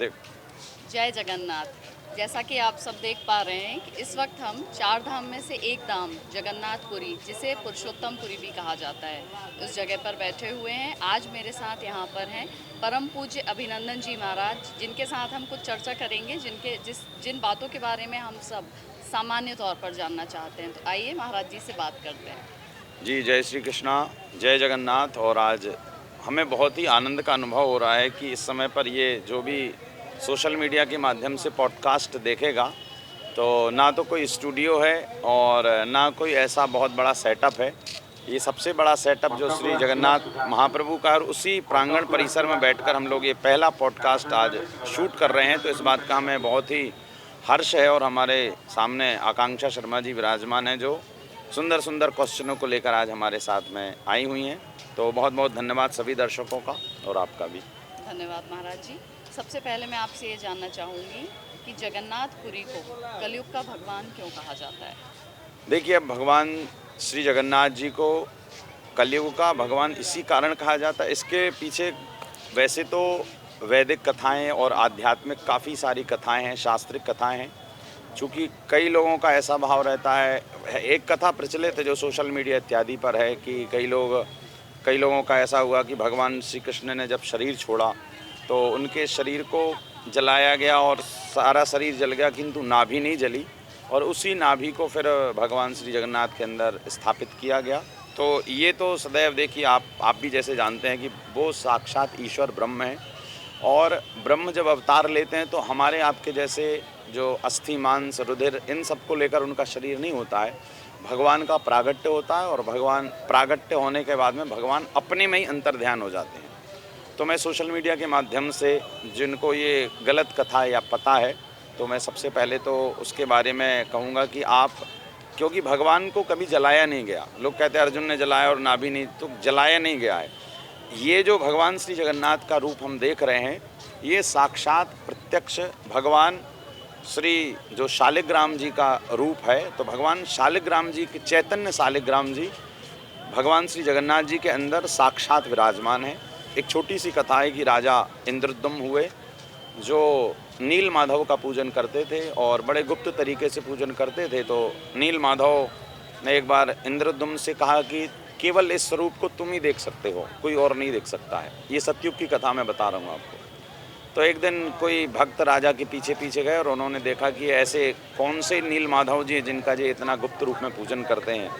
देख। जय जगन्नाथ। जैसा कि आप सब देख पा रहे हैं कि इस वक्त हम चार धाम में से एक धाम जगन्नाथपुरी, जिसे पुरुषोत्तमपुरी भी कहा जाता है, उस जगह पर बैठे हुए हैं। आज मेरे साथ यहाँ पर हैं परम पूज्य अभिनंदन जी महाराज, जिनके साथ हम कुछ चर्चा करेंगे, जिन बातों के बारे में हम सब सामान्य तौर पर जानना चाहते हैं। तो आइए महाराज जी से बात करते हैं। जी, जय श्री कृष्णा, जय जगन्नाथ। और आज हमें बहुत ही आनंद का अनुभव हो रहा है कि इस समय पर ये जो भी सोशल मीडिया के माध्यम से पॉडकास्ट देखेगा, तो ना तो कोई स्टूडियो है और ना कोई ऐसा बहुत बड़ा सेटअप है। ये सबसे बड़ा सेटअप जो श्री जगन्नाथ महाप्रभु का, और उसी प्रांगण परिसर में बैठकर हम लोग ये पहला पॉडकास्ट आज शूट कर रहे हैं। तो इस बात का हमें बहुत ही हर्ष है। और हमारे सामने आकांक्षा शर्मा जी विराजमान हैं, जो सुंदर सुंदर क्वेश्चनों को लेकर आज हमारे साथ में आई हुई हैं। तो बहुत बहुत धन्यवाद सभी दर्शकों का और आपका भी धन्यवाद महाराज जी। सबसे पहले मैं आपसे ये जानना चाहूँगी कि जगन्नाथपुरी को कलयुग का भगवान क्यों कहा जाता है? देखिए, अब भगवान श्री जगन्नाथ जी को कलयुग का भगवान इसी कारण कहा जाता है। इसके पीछे वैसे तो वैदिक कथाएं और आध्यात्मिक काफ़ी सारी कथाएं हैं, शास्त्रिक कथाएं हैं। चूँकि कई लोगों का ऐसा भाव रहता है, एक कथा प्रचलित है जो सोशल मीडिया इत्यादि पर है कि कई लोगों का ऐसा हुआ कि भगवान श्री कृष्ण ने जब शरीर छोड़ा तो उनके शरीर को जलाया गया और सारा शरीर जल गया, किंतु नाभि नहीं जली। और उसी नाभि को फिर भगवान श्री जगन्नाथ के अंदर स्थापित किया गया। तो ये तो सदैव देखिए, आप भी जैसे जानते हैं कि वो साक्षात ईश्वर ब्रह्म है। और ब्रह्म जब अवतार लेते हैं तो हमारे आपके जैसे जो अस्थि मांस रुधिर इन सब को लेकर उनका शरीर नहीं होता है, भगवान का प्रागट्य होता है। और भगवान प्रागट्य होने के बाद में भगवान अपने में ही अंतर्ध्यान हो जाते हैं। तो मैं सोशल मीडिया के माध्यम से जिनको ये गलत कथा या पता है, तो मैं सबसे पहले तो उसके बारे में कहूँगा कि आप, क्योंकि भगवान को कभी जलाया नहीं गया। लोग कहते हैं अर्जुन ने जलाया और नाभि नहीं, तो जलाया नहीं गया है। ये जो भगवान श्री जगन्नाथ का रूप हम देख रहे हैं, ये साक्षात प्रत्यक्ष भगवान श्री जो शालिग्राम जी का रूप है। तो भगवान शालिग्राम जी के, चैतन्य शालिग्राम जी भगवान श्री जगन्नाथ जी के अंदर साक्षात विराजमान है। एक छोटी सी कथा है कि राजा इंद्रद्युम्न हुए, जो नील माधव का पूजन करते थे और बड़े गुप्त तरीके से पूजन करते थे। तो नील माधव ने एक बार इंद्रद्युम्न से कहा कि केवल इस स्वरूप को तुम ही देख सकते हो, कोई और नहीं देख सकता है। ये सतयुग की कथा मैं बता रहा हूँ आपको। तो एक दिन कोई भक्त राजा के पीछे पीछे गए और उन्होंने देखा कि ऐसे कौन से नील माधव जी जिनका जी इतना गुप्त रूप में पूजन करते हैं।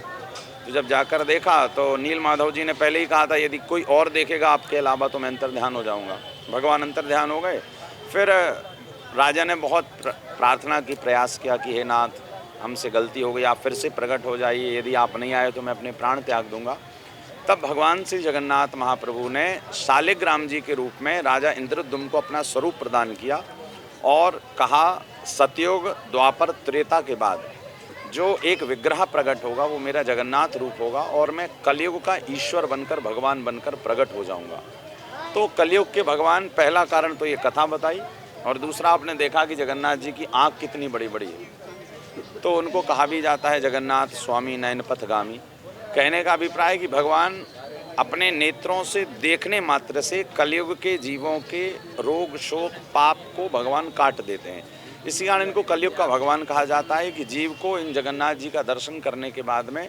तो जब जाकर देखा तो नील माधव जी ने पहले ही कहा था, यदि कोई और देखेगा आपके अलावा तो मैं अंतर्ध्यान हो जाऊंगा। भगवान अंतर्ध्यान हो गए। फिर राजा ने बहुत प्रार्थना की, प्रयास किया कि हे नाथ, हमसे गलती हो गई, आप फिर से प्रकट हो जाइए, यदि आप नहीं आए तो मैं अपने प्राण त्याग दूंगा। तब भगवान श्री जगन्नाथ महाप्रभु ने शालिग्राम जी के रूप में राजा इंद्रद्युम्न को अपना स्वरूप प्रदान किया और कहा, सतयुग द्वापर त्रेता के बाद जो एक विग्रह प्रकट होगा वो मेरा जगन्नाथ रूप होगा और मैं कलयुग का ईश्वर बनकर, भगवान बनकर प्रकट हो जाऊंगा। तो कलयुग के भगवान, पहला कारण तो ये कथा बताई। और दूसरा, आपने देखा कि जगन्नाथ जी की आँख कितनी बड़ी बड़ी है। तो उनको कहा भी जाता है जगन्नाथ स्वामी नयन पथगामी। कहने का अभिप्राय कि भगवान अपने नेत्रों से देखने मात्र से कलयुग के जीवों के रोग शोक पाप को भगवान काट देते हैं। इसी कारण इनको कलयुग का भगवान कहा जाता है कि जीव को इन जगन्नाथ जी का दर्शन करने के बाद में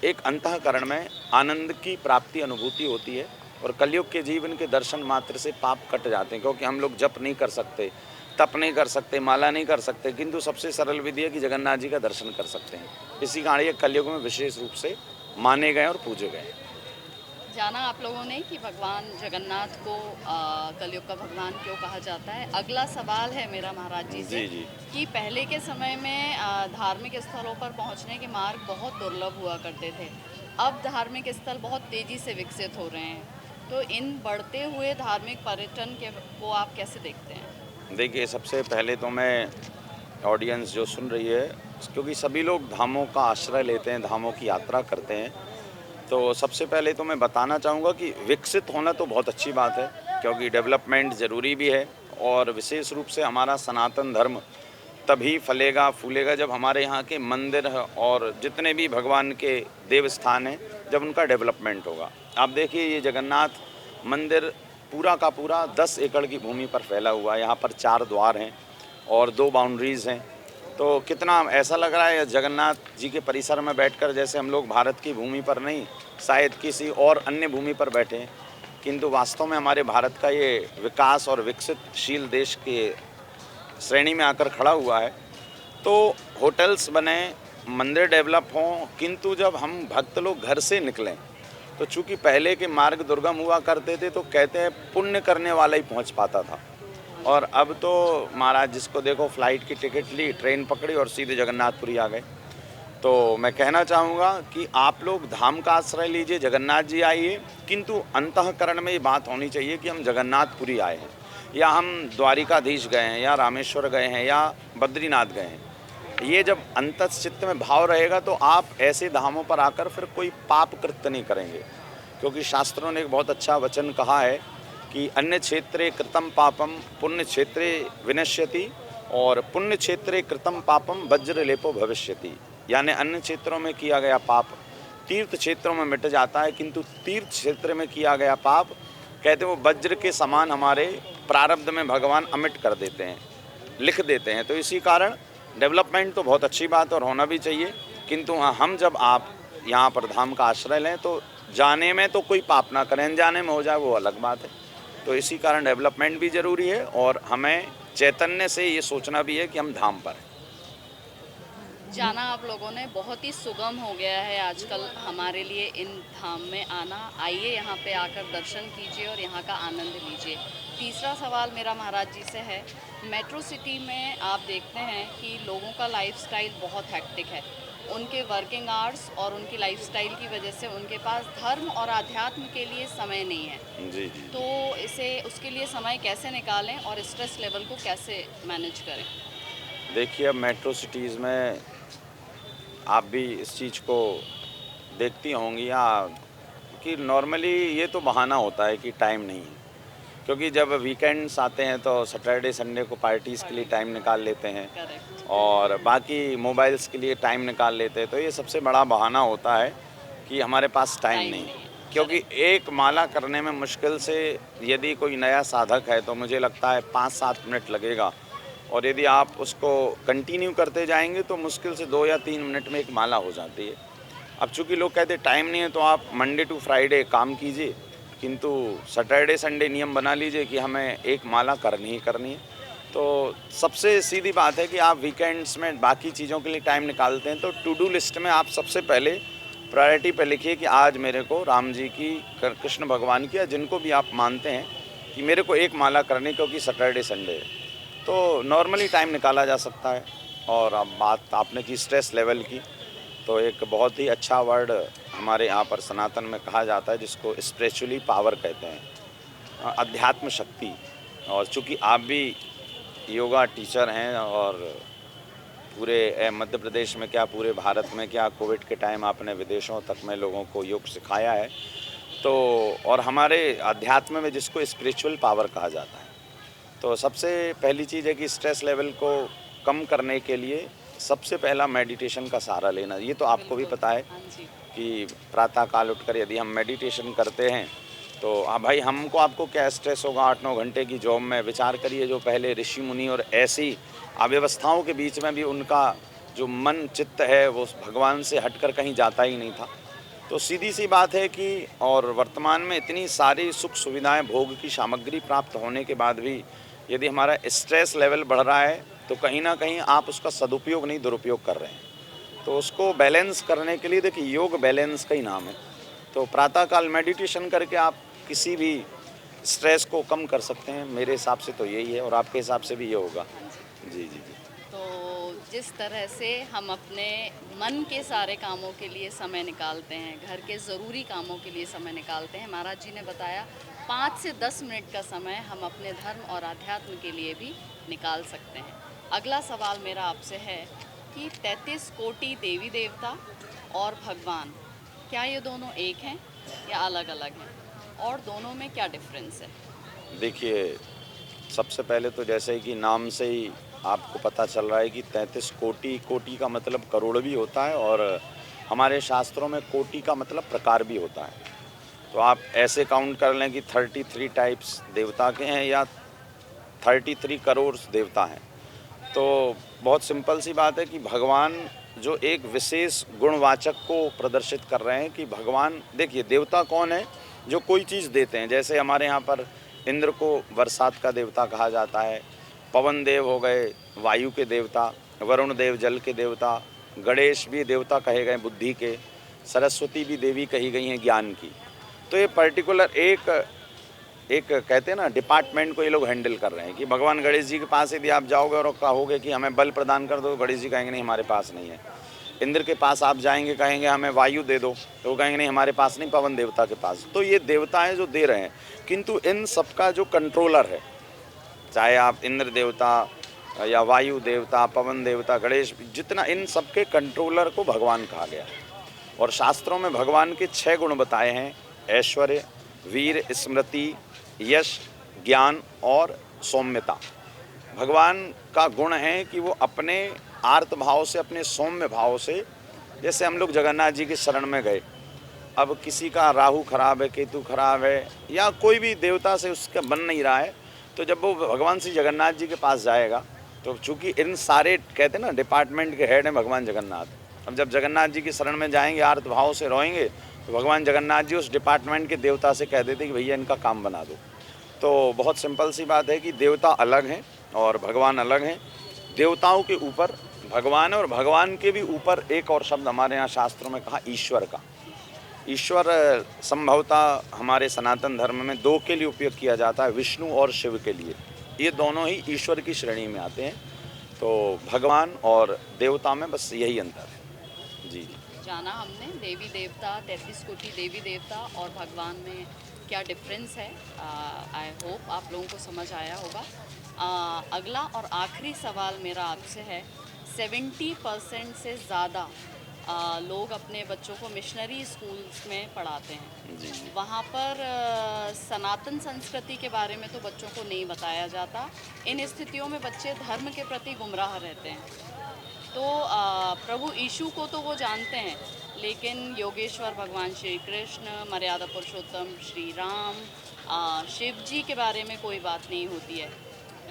एक अंतःकरण में आनंद की प्राप्ति अनुभूति होती है। और कलयुग के जीव इनके दर्शन मात्र से पाप कट जाते हैं। क्योंकि हम लोग जप नहीं कर सकते, तप नहीं कर सकते, माला नहीं कर सकते, किंतु सबसे सरल विधि है कि जगन्नाथ जी का दर्शन कर सकते हैं। इसी कारण ये कलयुग में विशेष रूप से माने गए और पूजे गए। जाना आप लोगों ने कि भगवान जगन्नाथ को कलयुग का भगवान क्यों कहा जाता है। अगला सवाल है मेरा महाराज जी से जी। कि पहले के समय में धार्मिक स्थलों पर पहुंचने के मार्ग बहुत दुर्लभ हुआ करते थे। अब धार्मिक स्थल बहुत तेज़ी से विकसित हो रहे हैं। तो इन बढ़ते हुए धार्मिक पर्यटन के को आप कैसे देखते हैं? देखिए, सबसे पहले तो मैं ऑडियंस जो सुन रही है, क्योंकि सभी लोग धामों का आश्रय लेते हैं, धामों की यात्रा करते हैं, तो सबसे पहले तो मैं बताना चाहूँगा कि विकसित होना तो बहुत अच्छी बात है, क्योंकि डेवलपमेंट ज़रूरी भी है। और विशेष रूप से हमारा सनातन धर्म तभी फलेगा फूलेगा जब हमारे यहाँ के मंदिर और जितने भी भगवान के देव स्थान हैं, जब उनका डेवलपमेंट होगा। आप देखिए, ये जगन्नाथ मंदिर पूरा का पूरा 10 एकड़ की भूमि पर फैला हुआ है। यहाँ पर 4 द्वार हैं और 2 बाउंड्रीज़ हैं। तो कितना ऐसा लग रहा है जगन्नाथ जी के परिसर में बैठकर जैसे हम लोग भारत की भूमि पर नहीं, शायद किसी और अन्य भूमि पर बैठे हैं। किंतु वास्तव में हमारे भारत का ये विकास और विकसितशील देश के श्रेणी में आकर खड़ा हुआ है। तो होटल्स बने, मंदिर डेवलप हों, किंतु जब हम भक्त लोग घर से निकलें तो चूंकि पहले के मार्ग दुर्गम हुआ करते थे, तो कहते हैं पुण्य करने वाला ही पहुंच पाता था। और अब तो महाराज जिसको देखो फ्लाइट की टिकट ली, ट्रेन पकड़ी और सीधे जगन्नाथपुरी आ गए। तो मैं कहना चाहूँगा कि आप लोग धाम का आश्रय लीजिए, जगन्नाथ जी आइए, किंतु अंतःकरण में ये बात होनी चाहिए कि हम जगन्नाथपुरी आए हैं, या हम द्वारिकाधीश गए हैं, या रामेश्वर गए हैं, या बद्रीनाथ गए हैं। ये जब अंतःचित्त में भाव रहेगा तो आप ऐसे धामों पर आकर फिर कोई पाप कृत्य नहीं करेंगे, क्योंकि शास्त्रों ने एक बहुत अच्छा वचन कहा है कि अन्य क्षेत्रे कृतम पापम पुण्य क्षेत्रे विनश्यति, और पुण्य क्षेत्रे कृतम पापम वज्र लेपो भविष्यति। यानी अन्य क्षेत्रों में किया गया पाप तीर्थ क्षेत्रों में मिट जाता है, किंतु तीर्थ क्षेत्र में किया गया पाप कहते हैं वो वज्र के समान हमारे प्रारब्ध में भगवान अमिट कर देते हैं, लिख देते हैं। तो इसी कारण डेवलपमेंट तो बहुत अच्छी बात और होना भी चाहिए, किंतु हाँ, हम जब आप यहाँ पर धाम का आश्रय लें तो जाने में तो कोई पाप ना करें, अनजाने में हो जाए वो अलग बात है। तो इसी कारण डेवलपमेंट भी ज़रूरी है और हमें चैतन्य से ये सोचना भी है कि हम धाम पर हैं। जाना आप लोगों ने बहुत ही सुगम हो गया है आजकल हमारे लिए इन धाम में आना। आइए यहाँ पे आकर दर्शन कीजिए और यहाँ का आनंद लीजिए। तीसरा सवाल मेरा महाराज जी से है, मेट्रो सिटी में आप देखते हैं कि लोगों का लाइफस्टाइल बहुत हेक्टिक है। उनके वर्किंग आवर्स और उनकी लाइफस्टाइल की वजह से उनके पास धर्म और आध्यात्म के लिए समय नहीं है। जी जी। तो इसे उसके लिए समय कैसे निकालें और स्ट्रेस लेवल को कैसे मैनेज करें? देखिए, अब मेट्रो सिटीज़ में आप भी इस चीज़ को देखती होंगी, या कि नॉर्मली ये तो बहाना होता है कि टाइम नहीं है, क्योंकि जब वीकेंड्स आते हैं तो सैटरडे संडे को पार्टीज़ के लिए टाइम निकाल लेते हैं करेक्ट। और बाकी मोबाइल्स के लिए टाइम निकाल लेते हैं। तो ये सबसे बड़ा बहाना होता है कि हमारे पास टाइम नहीं है, क्योंकि एक माला करने में मुश्किल से यदि कोई नया साधक है तो मुझे लगता है 5-7 मिनट लगेगा, और यदि आप उसको कंटिन्यू करते जाएंगे तो मुश्किल से 2 या 3 मिनट में एक माला हो जाती है। अब चूँकि लोग कहते टाइम नहीं है तो आप मंडे टू फ्राइडे काम कीजिए, किंतु सैटरडे संडे नियम बना लीजिए कि हमें एक माला करनी ही करनी है। तो सबसे सीधी बात है कि आप वीकेंड्स में बाकी चीज़ों के लिए टाइम निकालते हैं तो टू डू लिस्ट में आप सबसे पहले प्रायोरिटी पे लिखिए कि आज मेरे को राम जी की, कृष्ण भगवान की, या जिनको भी आप मानते हैं, कि मेरे को एक माला करनी क्योंकि सैटरडे संडे है। तो नॉर्मली टाइम निकाला जा सकता है। और अब बात आपने की स्ट्रेस लेवल की, तो एक बहुत ही अच्छा वर्ड हमारे यहाँ पर सनातन में कहा जाता है जिसको स्पिरिचुअली पावर कहते हैं, अध्यात्म शक्ति। और चूँकि आप भी योगा टीचर हैं और पूरे मध्य प्रदेश में क्या पूरे भारत में क्या कोविड के टाइम आपने विदेशों तक में लोगों को योग सिखाया है, तो और हमारे अध्यात्म में जिसको स्पिरिचुअल पावर कहा जाता है, तो सबसे पहली चीज़ है कि स्ट्रेस लेवल को कम करने के लिए सबसे पहला मेडिटेशन का सहारा लेना। ये तो आपको भी पता है हाँ जी। कि प्रातःकाल उठकर यदि हम मेडिटेशन करते हैं तो हाँ भाई, हमको आपको क्या स्ट्रेस होगा 8-9 घंटे की जॉब में। विचार करिए जो पहले ऋषि मुनि और ऐसी अव्यवस्थाओं के बीच में भी उनका जो मन चित्त है वो भगवान से हटकर कहीं जाता ही नहीं था। तो सीधी सी बात है कि और वर्तमान में इतनी सारी सुख सुविधाएं, भोग की सामग्री प्राप्त होने के बाद भी यदि हमारा स्ट्रेस लेवल बढ़ रहा है तो कहीं ना कहीं आप उसका सदुपयोग नहीं दुरुपयोग कर रहे हैं। तो उसको बैलेंस करने के लिए देखिए, योग बैलेंस का ही नाम है। तो प्रातःकाल मेडिटेशन करके आप किसी भी स्ट्रेस को कम कर सकते हैं। मेरे हिसाब से तो यही है और आपके हिसाब से भी ये होगा। जी जी जी। तो जिस तरह से हम अपने मन के सारे कामों के लिए समय निकालते हैं, घर के ज़रूरी कामों के लिए समय निकालते हैं, महाराज जी ने बताया 5 से 10 मिनट का समय हम अपने धर्म और आध्यात्म के लिए भी निकाल सकते हैं। अगला सवाल मेरा आपसे है कि 33 कोटि देवी देवता और भगवान, क्या ये दोनों एक हैं या अलग अलग हैं, और दोनों में क्या डिफरेंस है? देखिए, सबसे पहले तो जैसे कि नाम से ही आपको पता चल रहा है कि 33 कोटि, कोटि का मतलब करोड़ भी होता है और हमारे शास्त्रों में कोटि का मतलब प्रकार भी होता है। तो आप ऐसे काउंट कर लें कि 33 टाइप्स देवता के हैं या 33 करोड़ देवता हैं। तो बहुत सिंपल सी बात है कि भगवान जो एक विशेष गुणवाचक को प्रदर्शित कर रहे हैं कि भगवान, देखिए देवता कौन है, जो कोई चीज़ देते हैं। जैसे हमारे यहाँ पर इंद्र को बरसात का देवता कहा जाता है, पवन देव हो गए वायु के देवता, वरुण देव जल के देवता, गणेश भी देवता कहे गए बुद्धि के, सरस्वती भी देवी कही गई हैं ज्ञान की। तो ये पर्टिकुलर एक कहते हैं ना डिपार्टमेंट को ये लोग हैंडल कर रहे हैं कि भगवान गणेश जी के पास यदि आप जाओगे और कहोगे कि हमें बल प्रदान कर दो, तो गणेश जी कहेंगे नहीं हमारे पास नहीं है। इंद्र के पास आप जाएंगे, कहेंगे हमें वायु दे दो, तो वो कहेंगे नहीं हमारे पास नहीं, पवन देवता के पास। तो ये देवता हैं जो दे रहे हैं, किंतु इन सबका जो कंट्रोलर है, चाहे आप इंद्र देवता या वायु देवता, पवन देवता, गणेश, जितना इन सबके कंट्रोलर को भगवान कहा गया। और शास्त्रों में भगवान के 6 गुण बताए हैं, ऐश्वर्य, वीर, स्मृति, यश, ज्ञान और सौम्यता। भगवान का गुण है कि वो अपने आर्त भाव से, अपने सौम्य भाव से, जैसे हम लोग जगन्नाथ जी के शरण में गए, अब किसी का राहु खराब है, केतु खराब है, या कोई भी देवता से उसका बन नहीं रहा है, तो जब वो भगवान श्री जगन्नाथ जी के पास जाएगा, तो चूँकि इन सारे कहते हैं ना डिपार्टमेंट के हेड हैं भगवान जगन्नाथ। अब जब जगन्नाथ जी की शरण में जाएंगे, आर्त भाव से रोएंगे, तो भगवान जगन्नाथ जी उस डिपार्टमेंट के देवता से कह देते कि भैया इनका काम बना दो। तो बहुत सिंपल सी बात है कि देवता अलग हैं और भगवान अलग हैं। देवताओं के ऊपर भगवान है और भगवान के भी ऊपर एक और शब्द हमारे यहाँ शास्त्रों में कहा ईश्वर का। ईश्वर संभवतः हमारे सनातन धर्म में 2 के लिए उपयोग किया जाता है, विष्णु और शिव के लिए। ये दोनों ही ईश्वर की श्रेणी में आते हैं। तो भगवान और देवता में बस यही अंतर है। जी जी। जाना हमने देवी देवता, 33 कोटि देवी देवता और भगवान में क्या डिफरेंस है। आई होप आप लोगों को समझ आया होगा। अगला और आखिरी सवाल मेरा आपसे है, 70% से ज़्यादा लोग अपने बच्चों को मिशनरी स्कूल्स में पढ़ाते हैं। जी जी। वहाँ पर सनातन संस्कृति के बारे में तो बच्चों को नहीं बताया जाता। इन स्थितियों में बच्चे धर्म के प्रति गुमराह रहते हैं। तो प्रभु यीशु को तो वो जानते हैं, लेकिन योगेश्वर भगवान श्री कृष्ण, मर्यादा पुरुषोत्तम श्री राम, शिव जी के बारे में कोई बात नहीं होती है।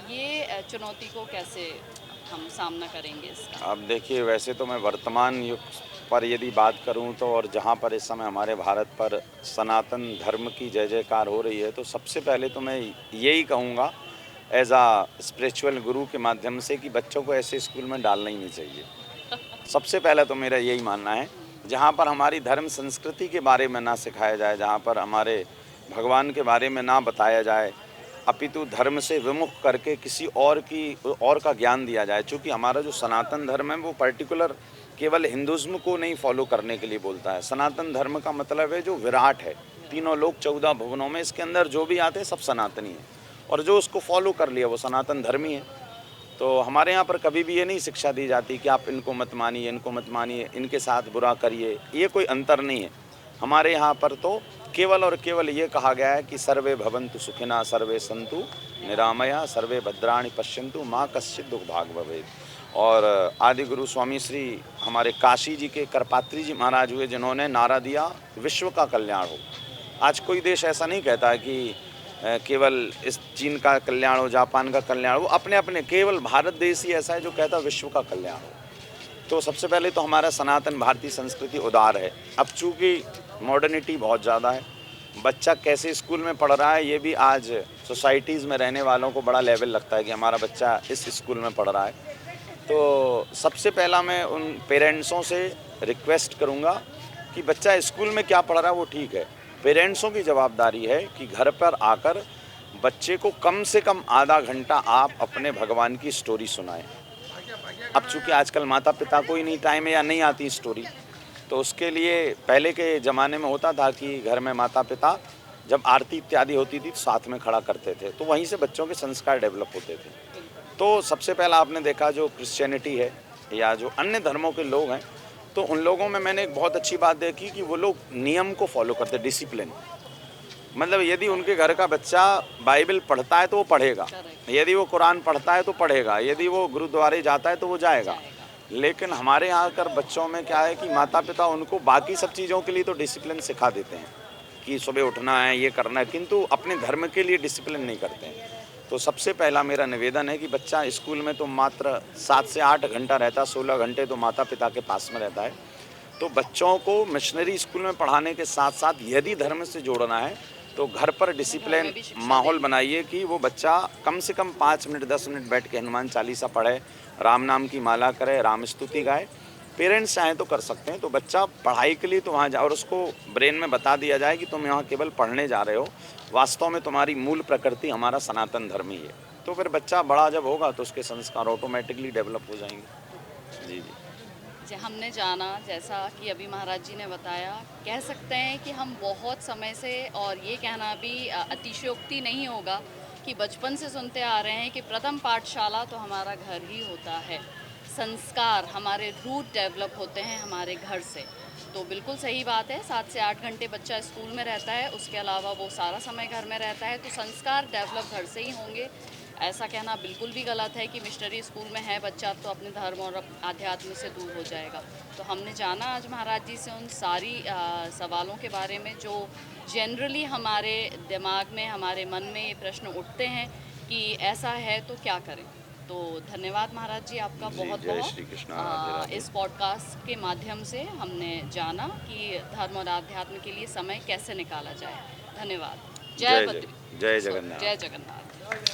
ये चुनौती को कैसे हम सामना करेंगे इसका? अब देखिए, वैसे तो मैं वर्तमान युग पर यदि बात करूं तो, और जहां पर इस समय हमारे भारत पर सनातन धर्म की जय जयकार हो रही है, तो सबसे पहले तो मैं यही कहूँगा एज आ स्पिरिचुअल गुरु के माध्यम से कि बच्चों को ऐसे स्कूल में डालना ही नहीं चाहिए। सबसे पहला तो मेरा यही मानना है, जहाँ पर हमारी धर्म संस्कृति के बारे में ना सिखाया जाए, जहाँ पर हमारे भगवान के बारे में ना बताया जाए, अपितु धर्म से विमुख करके किसी और का ज्ञान दिया जाए। चूँकि हमारा जो सनातन धर्म है वो पर्टिकुलर केवल हिंदुज़्म को नहीं फॉलो करने के लिए बोलता है। सनातन धर्म का मतलब है जो विराट है, तीनों लोक 14 भुवनों में, इसके अंदर जो भी आते हैं सब सनातनी है, और जो उसको फॉलो कर लिया वो सनातन धर्मी है। तो हमारे यहाँ पर कभी भी ये नहीं शिक्षा दी जाती कि आप इनको मत मानिए, इनको मत मानिए, इनके साथ बुरा करिए, ये कोई अंतर नहीं है। हमारे यहाँ पर तो केवल और केवल ये कहा गया है कि सर्वे भवन्तु सुखिना, सर्वे सन्तु निरामया, सर्वे भद्राणि पश्यन्तु, माँ कश्चित् दुख भाग भवेत्। और आदि गुरु स्वामी श्री हमारे काशी जी के करपात्री जी महाराज हुए, जिन्होंने नारा दिया विश्व का कल्याण हो। आज कोई देश ऐसा नहीं कहता है कि केवल इस चीन का कल्याण हो, जापान का कल्याण हो, अपने अपने, केवल भारत देश ही ऐसा है जो कहता है विश्व का कल्याण हो। तो सबसे पहले तो हमारा सनातन भारतीय संस्कृति उदार है। अब चूँकि मॉडर्निटी बहुत ज़्यादा है, बच्चा कैसे स्कूल में पढ़ रहा है ये भी आज सोसाइटीज़ में रहने वालों को बड़ा लेवल लगता है कि हमारा बच्चा इस स्कूल में पढ़ रहा है। तो सबसे पहला मैं उन पेरेंट्सों से रिक्वेस्ट करूँगा कि बच्चा स्कूल में क्या पढ़ रहा है वो ठीक है, पेरेंट्सों की जवाबदारी है कि घर पर आकर बच्चे को कम से कम आधा घंटा आप अपने भगवान की स्टोरी सुनाएं। अब चूँकि आजकल माता पिता को ही नहीं टाइम है या नहीं आती स्टोरी, तो उसके लिए पहले के ज़माने में होता था कि घर में माता पिता जब आरती इत्यादि होती थी तो साथ में खड़ा करते थे, तो वहीं से बच्चों के संस्कार डेवलप होते थे। तो सबसे पहला आपने देखा जो क्रिश्चियनिटी है या जो अन्य धर्मों के लोग हैं, तो उन लोगों में मैंने एक बहुत अच्छी बात देखी कि वो लोग नियम को फॉलो करते, डिसिप्लिन। मतलब यदि उनके घर का बच्चा बाइबल पढ़ता है तो वो पढ़ेगा, यदि वो कुरान पढ़ता है तो पढ़ेगा, यदि वो गुरुद्वारे जाता है तो वो जाएगा। लेकिन हमारे यहाँ कर बच्चों में क्या है कि माता पिता उनको बाकी सब चीज़ों के लिए तो डिसिप्लिन सिखा देते हैं, कि सुबह उठना है, ये करना है, किंतु अपने धर्म के लिए डिसिप्लिन नहीं करते हैं। तो सबसे पहला मेरा निवेदन है कि बच्चा स्कूल में तो मात्र 7 से 8 घंटा रहता है, 16 घंटे तो माता पिता के पास में रहता है। तो बच्चों को मिशनरी स्कूल में पढ़ाने के साथ-साथ यदि धर्म से जोड़ना है, तो घर पर डिसिप्लिन भी शिक्षा माहौल बनाइए कि वो बच्चा कम से कम 5 मिनट 10 मिनट बैठ के हनुमान चालीसा पढ़े, राम नाम की माला करे, राम स्तुति गाए। पेरेंट्स चाहें तो कर सकते हैं, तो बच्चा पढ़ाई के लिए तो वहाँ जा और उसको ब्रेन में बता दिया जाए कि तुम यहाँ केवल पढ़ने जा रहे हो, वास्तव में तुम्हारी मूल प्रकृति हमारा सनातन धर्म ही है। तो फिर बच्चा बड़ा जब होगा तो उसके संस्कार ऑटोमेटिकली डेवलप हो जाएंगे। जी जी। जे हमने जाना, जैसा कि अभी महाराज जी ने बताया, कह सकते हैं कि हम बहुत समय से, और ये कहना भी अतिशयोक्ति नहीं होगा कि बचपन से सुनते आ रहे हैं कि प्रथम पाठशाला तो हमारा घर ही होता है। संस्कार, हमारे रूट डेवलप होते हैं हमारे घर से। तो बिल्कुल सही बात है, 7 से 8 घंटे बच्चा स्कूल में रहता है, उसके अलावा वो सारा समय घर में रहता है, तो संस्कार डेवलप घर से ही होंगे। ऐसा कहना बिल्कुल भी गलत है कि मिशनरी स्कूल में है बच्चा तो अपने धर्म और आध्यात्म से दूर हो जाएगा। तो हमने जाना आज महाराज जी से उन सारी सवालों के बारे में जो जनरली हमारे दिमाग में, हमारे मन में ये प्रश्न उठते हैं कि ऐसा है तो क्या करें। तो धन्यवाद महाराज जी आपका बहुत जय बहुत। श्री कृष्ण, राधे राधे। इस पॉडकास्ट के माध्यम से हमने जाना कि धर्म और आध्यात्म के लिए समय कैसे निकाला जाए। धन्यवाद। जय बद्री। जय जगन्नाथ। जय जगन्नाथ।